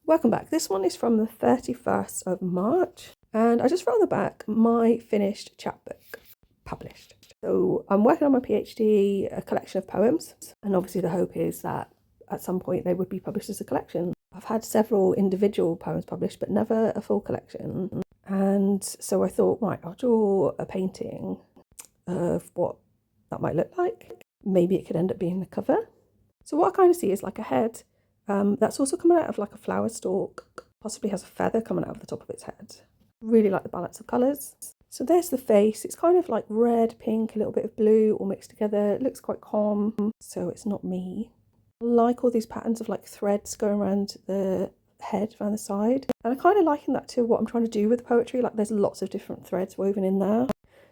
Welcome back. This one is from the 31st of March, and I just wrote on the back, my finished chapbook, published. So I'm working on my PhD, a collection of poems, and obviously the hope is that at some point they would be published as a collection. I've had several individual poems published, but never a full collection. And so I thought, right, I'll draw a painting of what that might look like. Maybe it could end up being the cover. So what I kind of see is like a head that's also coming out of like a flower stalk, possibly has a feather coming out of the top of its head. Really like the balance of colours. So there's the face. It's kind of like red, pink, a little bit of blue all mixed together. It looks quite calm, so it's not me. I like all these patterns of like threads going around the head, around the side. And I kind of liken that to what I'm trying to do with the poetry. Like there's lots of different threads woven in there.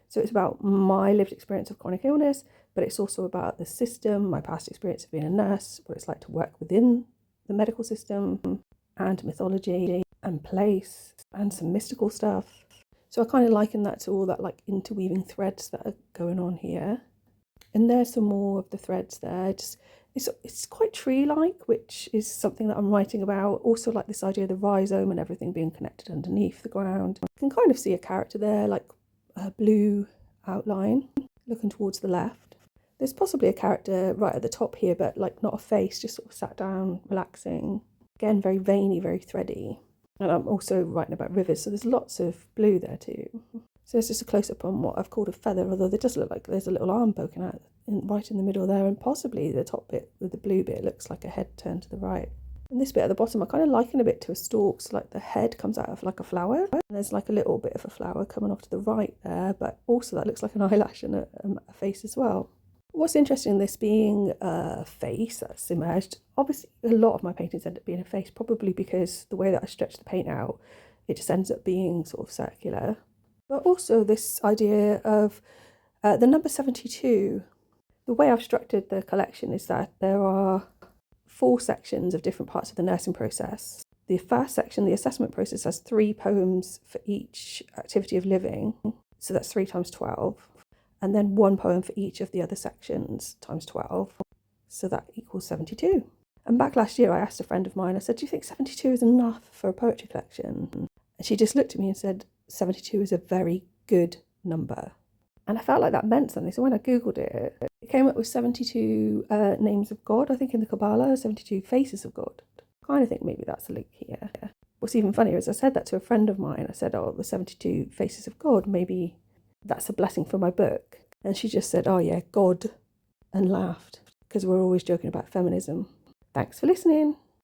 So it's about my lived experience of chronic illness, but it's also about the system, my past experience of being a nurse, what it's like to work within the medical system, and mythology and place and some mystical stuff. So I kind of liken that to all that like interweaving threads that are going on here. And there's some more of the threads there. It's quite tree-like, which is something that I'm writing about. Also like this idea of the rhizome and everything being connected underneath the ground. You can kind of see a character there, like a blue outline looking towards the left. There's possibly a character right at the top here, but like not a face, just sort of sat down, relaxing. Again, very veiny, very thready. And I'm also writing about rivers, so there's lots of blue there too. So there's just a close-up on what I've called a feather, although it does look like there's a little arm poking out right in the middle there, and possibly the top bit with the blue bit looks like a head turned to the right. And this bit at the bottom, I kind of liken a bit to a stalk, so like the head comes out of like a flower, and there's like a little bit of a flower coming off to the right there, but also that looks like an eyelash and a face as well. What's interesting, this being a face that's emerged, obviously a lot of my paintings end up being a face, probably because the way that I stretch the paint out, it just ends up being sort of circular. But also this idea of the number 72. The way I've structured the collection is that there are 4 sections of different parts of the nursing process. The first section, the assessment process, has 3 poems for each activity of living, so that's 3 times 12. And then 1 poem for each of the other sections times 12. So that equals 72. And back last year, I asked a friend of mine, I said, do you think 72 is enough for a poetry collection? And she just looked at me and said, 72 is a very good number. And I felt like that meant something. So when I Googled it, it came up with 72 names of God, I think in the Kabbalah, 72 faces of God. I kind of think maybe that's a link here. What's even funnier is I said that to a friend of mine. I said, oh, the 72 faces of God, maybe that's a blessing for my book. And she just said, oh yeah, God, and laughed, because we're always joking about feminism. Thanks for listening.